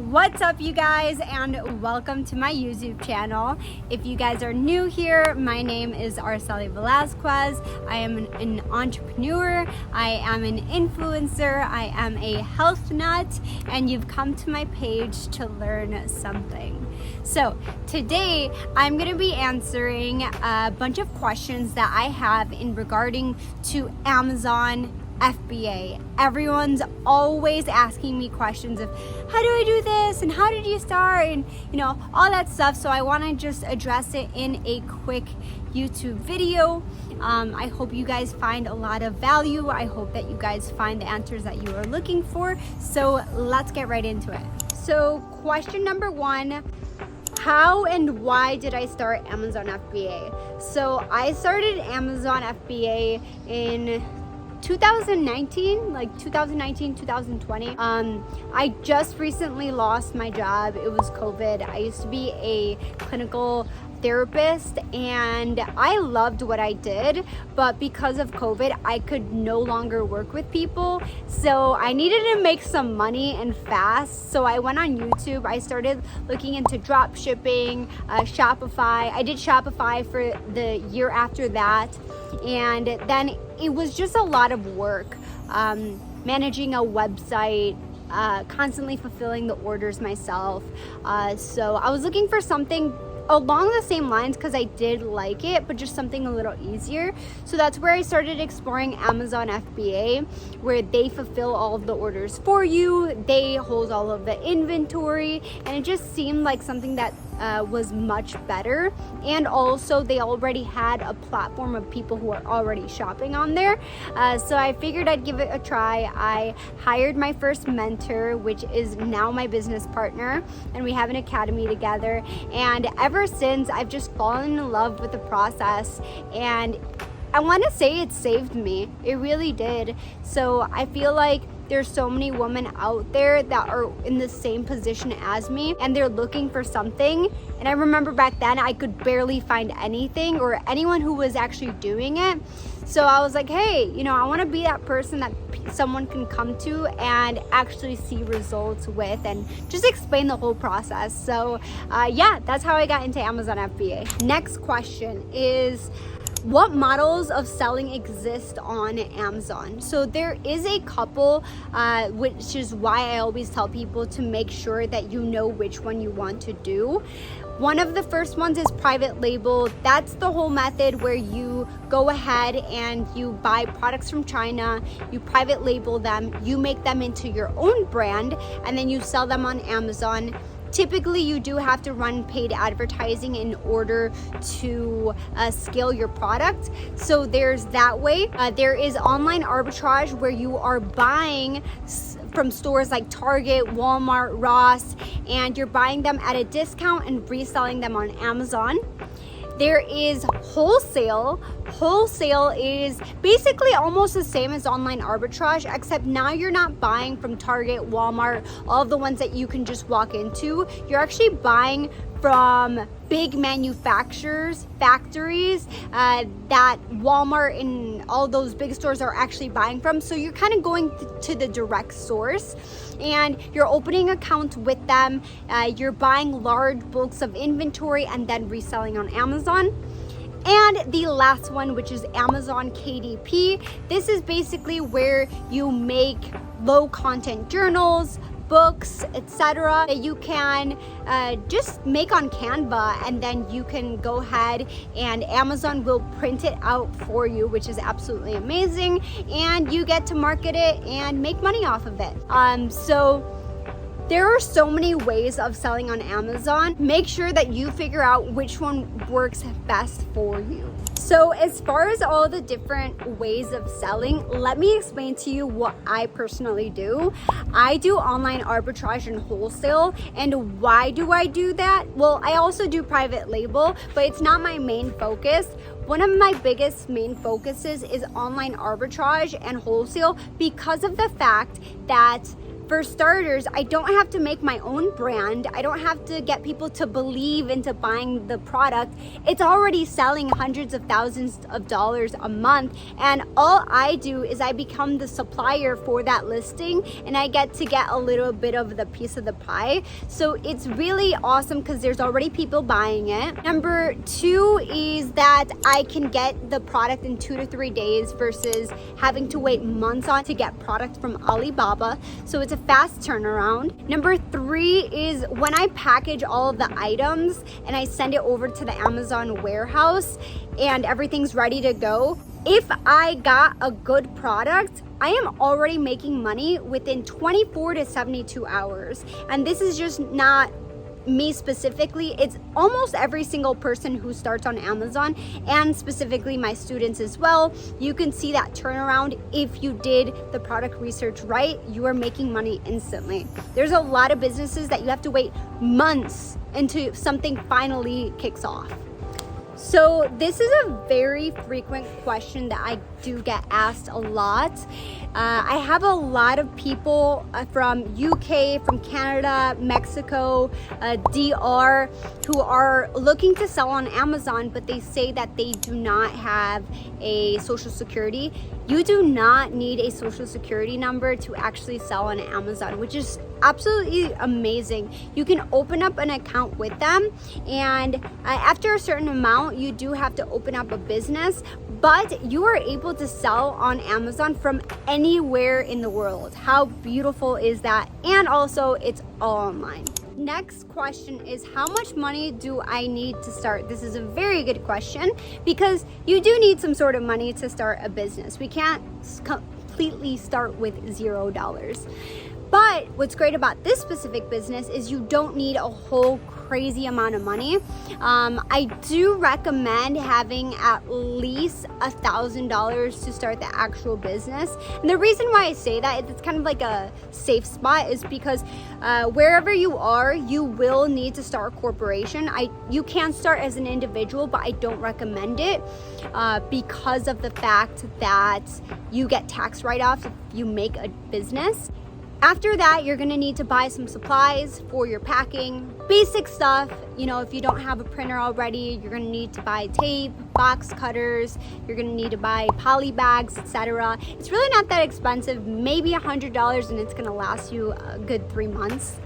What's up, you guys, and welcome to my YouTube channel. If you guys are new here, my name is Araceli Velasquez. I am an entrepreneur, I am an influencer, I am a health nut, and you've come to my page to learn something. So today I'm going to be answering a bunch of questions that I have in regarding to Amazon FBA. Everyone's always asking me questions of how do I do this and how did you start and all that stuff. So I want to just address it in a quick YouTube video. I hope you guys find a lot of value. I hope that you guys find the answers that you are looking for. So let's get right into it. So question number one, how and why did I start Amazon FBA? So I started Amazon FBA in 2019, 2020. I just recently lost my job. It was COVID. I used to be a clinical therapist and I loved what I did, but because of COVID I could no longer work with people, so I needed to make some money and fast. So I went on YouTube. I started looking into drop shipping, Shopify. I did Shopify for the year after that, and then it was just a lot of work, managing a website, constantly fulfilling the orders myself. So I was looking for something along the same lines because I did like it, but just something a little easier. So that's where I started exploring Amazon FBA, where they fulfill all of the orders for you, they hold all of the inventory, and it just seemed like something that was much better. And also they already had a platform of people who are already shopping on there. So I figured I'd give it a try. I hired my first mentor, which is now my business partner, and we have an academy together. And ever since, I've just fallen in love with the process, and I want to say it saved me. It really did. So I feel like there's so many women out there that are in the same position as me and they're looking for something. And I remember back then I could barely find anything or anyone who was actually doing it. So I was like, hey, I want to be that person that someone can come to and actually see results with, and just explain the whole process. So yeah, that's how I got into Amazon FBA. Next question is, what models of selling exist on Amazon? So there is a couple, which is why I always tell people to make sure that you know which one you want to do. One of the first ones is private label. That's the whole method where you go ahead and you buy products from China, you private label them, you make them into your own brand, and then you sell them on Amazon. Typically, you do have to run paid advertising in order to scale your product. So there's that way. There is online arbitrage where you are buying from stores like Target, Walmart, Ross, and you're buying them at a discount and reselling them on Amazon. There is wholesale. Wholesale is basically almost the same as online arbitrage, except now you're not buying from Target, Walmart, all of the ones that you can just walk into. You're actually buying from big manufacturers, factories that Walmart and all those big stores are actually buying from. So you're kind of going to the direct source and you're opening accounts with them. You're buying large bulks of inventory and then reselling on Amazon. And the last one, which is Amazon KDP. This is basically where you make low content journals, books, etc. that you can just make on Canva, and then you can go ahead and Amazon will print it out for you, which is absolutely amazing, and you get to market it and make money off of it. So there are so many ways of selling on Amazon. Make sure that you figure out which one works best for you. So as far as all the different ways of selling, let me explain to you what I personally do. I do online arbitrage and wholesale. And why do I do that? Well, I also do private label, but it's not my main focus. One of my biggest main focuses is online arbitrage and wholesale because of the fact that For starters, I don't have to make my own brand. I don't have to get people to believe into buying the product. It's already selling hundreds of thousands of dollars a month. And all I do is I become the supplier for that listing, and I get to get a little bit of the piece of the pie. So it's really awesome because there's already people buying it. Number two is that I can get the product in 2 to 3 days versus having to wait months on to get product from Alibaba. So it's a fast turnaround. Number three is when I package all of the items and I send it over to the Amazon warehouse and everything's ready to go. If I got a good product, I am already making money within 24 to 72 hours. And this is just not me specifically, it's almost every single person who starts on Amazon, and specifically my students as well. You can see that turnaround. If you did the product research right, you are making money instantly. There's a lot of businesses that you have to wait months until something finally kicks off. So this is a very frequent question that I do get asked a lot. I have a lot of people from UK, from Canada, Mexico, DR, who are looking to sell on Amazon, but they say that they do not have a social security. You do not need a social security number to actually sell on Amazon, which is absolutely amazing. You can open up an account with them, and after a certain amount, you do have to open up a business, but you are able to sell on Amazon from anywhere in the world. How beautiful is that? And also, it's all online. Next question is, how much money do I need to start? This is a very good question because you do need some sort of money to start a business. We can't completely start with $0. But what's great about this specific business is you don't need a whole crazy amount of money. I do recommend having at least $1,000 to start the actual business. And the reason why I say that, it's kind of like a safe spot, is because wherever you are, you will need to start a corporation. You can start as an individual, but I don't recommend it because of the fact that you get tax write-offs if you make a business. After that, you're gonna need to buy some supplies for your packing, basic stuff. You know, if you don't have a printer already, you're gonna need to buy tape, box cutters, you're gonna need to buy poly bags, etc. It's really not that expensive, maybe $100, and it's gonna last you a good 3 months.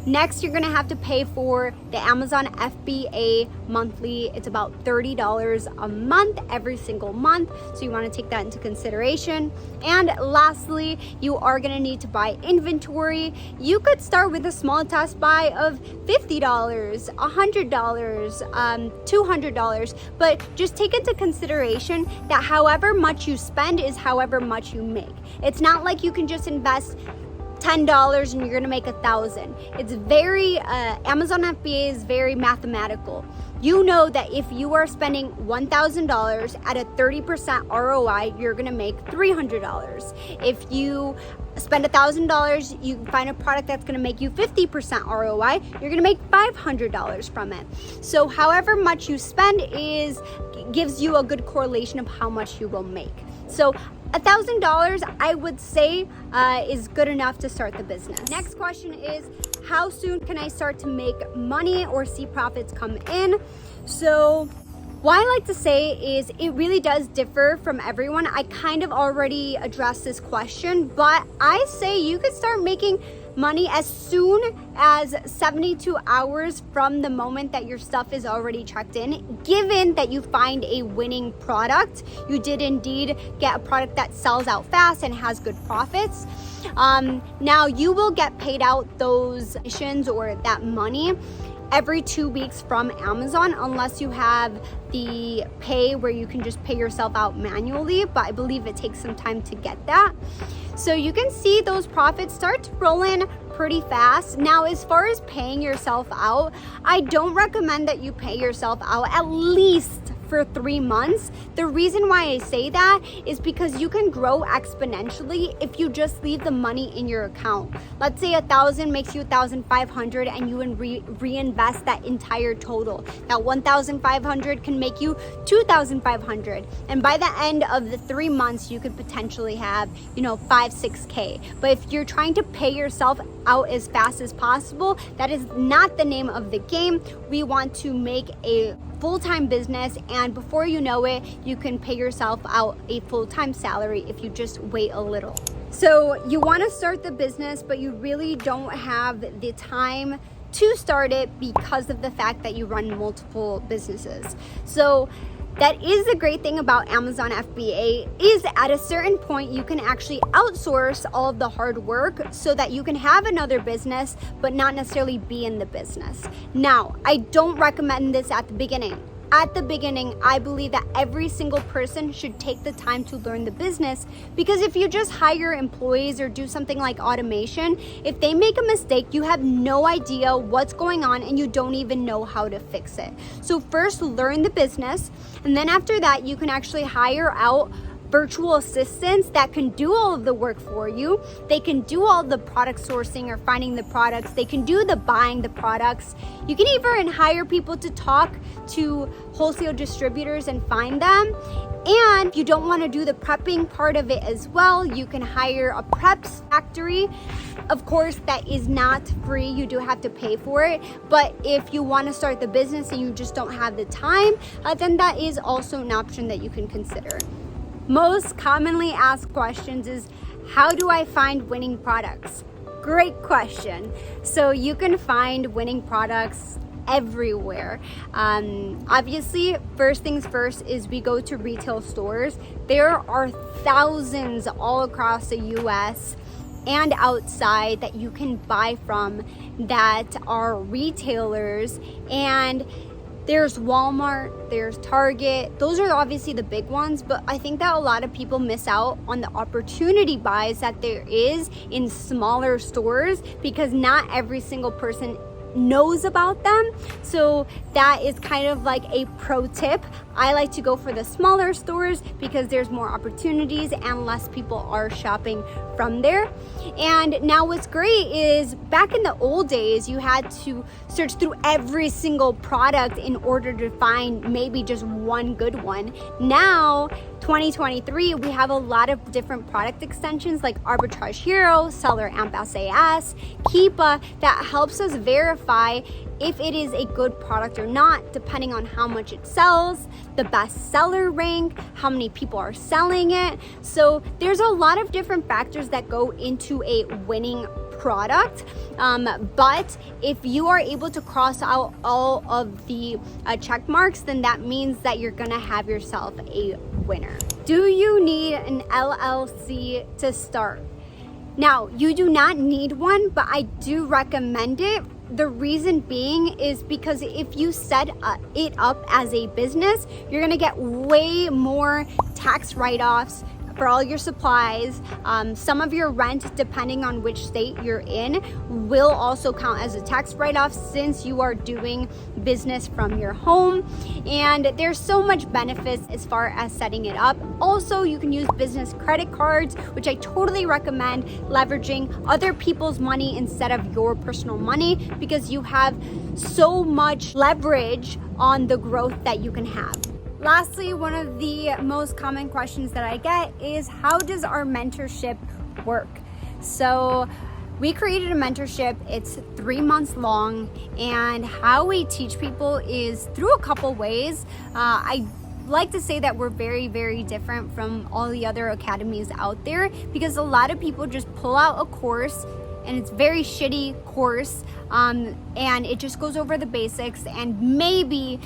Next, you're gonna have to pay for the Amazon FBA monthly. It's about $30 a month, every single month. So you wanna take that into consideration. And lastly, you are gonna need to buy inventory. You could start with a small test buy of $50, $100, $200, but just take into consideration that however much you spend is however much you make. It's not like you can just invest $10 and you're gonna make $1,000. It's very, Amazon FBA is very mathematical. You know that if you are spending $1,000 at a 30% ROI, you're gonna make $300. If you spend $1,000, you find a product that's gonna make you 50% ROI, you're gonna make $500 from it. So however much you spend gives you a good correlation of how much you will make. So $1,000, I would say, is good enough to start the business. Next question is, how soon can I start to make money or see profits come in? So what I like to say is it really does differ from everyone. I kind of already addressed this question, but I say you could start making money as soon as 72 hours from the moment that your stuff is already checked in, given that you find a winning product. You did indeed get a product that sells out fast and has good profits. Now you will get paid out those commissions or that money every 2 weeks from Amazon, unless you have the pay where you can just pay yourself out manually, but I believe it takes some time to get that. So you can see those profits start to roll in pretty fast. Now, as far as paying yourself out, I don't recommend that you pay yourself out at least for 3 months. The reason why I say that is because you can grow exponentially if you just leave the money in your account. Let's say 1,000 makes you 1,500 and you reinvest that entire total. That 1,500 can make you 2,500. And by the end of the 3 months, you could potentially have, 5, 6K. But if you're trying to pay yourself out as fast as possible, that is not the name of the game. We want to make a full-time business, and before you know it, you can pay yourself out a full-time salary if you just wait a little. So you want to start the business, but you really don't have the time to start it because of the fact that you run multiple businesses. So that is the great thing about Amazon FBA, is at a certain point you can actually outsource all of the hard work so that you can have another business but not necessarily be in the business. Now, I don't recommend this at the beginning. At the beginning, I believe that every single person should take the time to learn the business, because if you just hire employees or do something like automation, if they make a mistake, you have no idea what's going on and you don't even know how to fix it. So first, learn the business, and then after that, you can actually hire out virtual assistants that can do all of the work for you. They can do all the product sourcing or finding the products. They can do the buying the products. You can even hire people to talk to wholesale distributors and find them. And if you don't want to do the prepping part of it as well, you can hire a preps factory. Of course, that is not free. You do have to pay for it. But if you want to start the business and you just don't have the time, then that is also an option that you can consider. Most commonly asked questions is, how do I find winning products? Great question. So you can find winning products everywhere. Obviously, first things first is we go to retail stores. There are thousands all across the US and outside that you can buy from that are retailers, and there's Walmart, there's Target. Those are obviously the big ones, but I think that a lot of people miss out on the opportunity buys that there is in smaller stores, because not every single person knows about them. So that is kind of like a pro tip. I like to go for the smaller stores because there's more opportunities and less people are shopping from there. And now what's great is, back in the old days, you had to search through every single product in order to find maybe just one good one. Now, 2023, we have a lot of different product extensions like Arbitrage Hero, Seller Amp SAS, Keepa, that helps us verify if it is a good product or not, depending on how much it sells, the best seller rank, how many people are selling it. So there's a lot of different factors that go into a winning product, but if you are able to cross out all of the check marks, then that means that you're gonna have yourself a winner. Do you need an LLC to start? Now, you do not need one, but I do recommend it. The reason being is because if you set it up as a business, you're gonna get way more tax write-offs for all your supplies. Some of your rent, depending on which state you're in, will also count as a tax write-off since you are doing business from your home. And there's so much benefits as far as setting it up. Also, you can use business credit cards, which I totally recommend leveraging other people's money instead of your personal money, because you have so much leverage on the growth that you can have. Lastly, one of the most common questions that I get is, how does our mentorship work? So we created a mentorship. It's 3 months long, and how we teach people is through a couple ways. I like to say that we're very, very different from all the other academies out there, because a lot of people just pull out a course and it's very shitty course, and it just goes over the basics, and maybe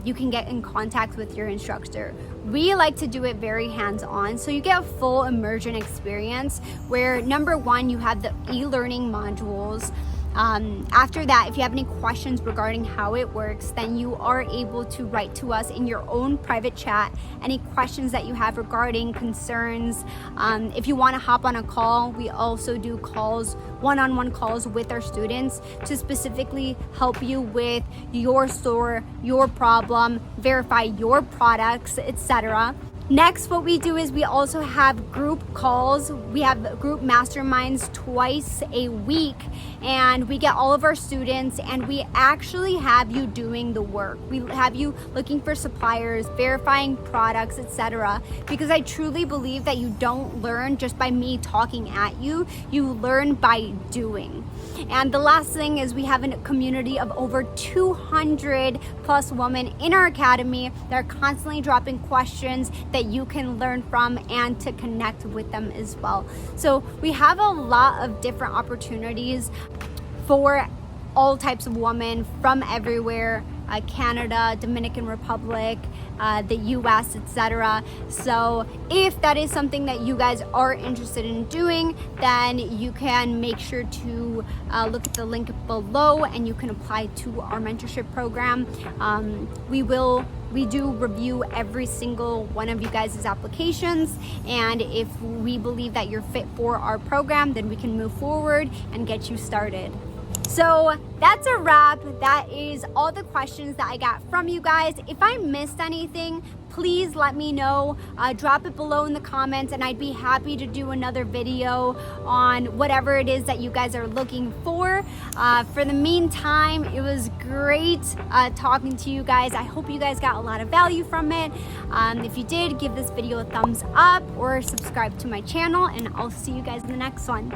you can get in contact with your instructor. We like to do it very hands-on, so you get a full immersion experience where, number one, you have the e-learning modules. After that, if you have any questions regarding how it works, then you are able to write to us in your own private chat. Any questions that you have regarding concerns. If you want to hop on a call, we also do calls, one-on-one calls with our students to specifically help you with your store, your problem, verify your products, etc. Next, what we do is we also have group calls. We have group masterminds twice a week, and we get all of our students and we actually have you doing the work. We have you looking for suppliers, verifying products, etc. Because I truly believe that you don't learn just by me talking at you. You learn by doing. And the last thing is we have a community of over 200 plus women in our academy that are constantly dropping questions that you can learn from and to connect with them as well. So we have a lot of different opportunities for all types of women from everywhere, Canada, Dominican Republic, the US, etc. So if that is something that you guys are interested in doing, then you can make sure to look at the link below and you can apply to our mentorship program. We do review every single one of you guys' applications, and if we believe that you're fit for our program, then we can move forward and get you started. So that's a wrap. That is all the questions that I got from you guys. If I missed anything, please let me know. Drop it below in the comments and I'd be happy to do another video on whatever it is that you guys are looking for. For the meantime, it was great talking to you guys. I hope you guys got a lot of value from it. If you did, give this video a thumbs up or subscribe to my channel, and I'll see you guys in the next one.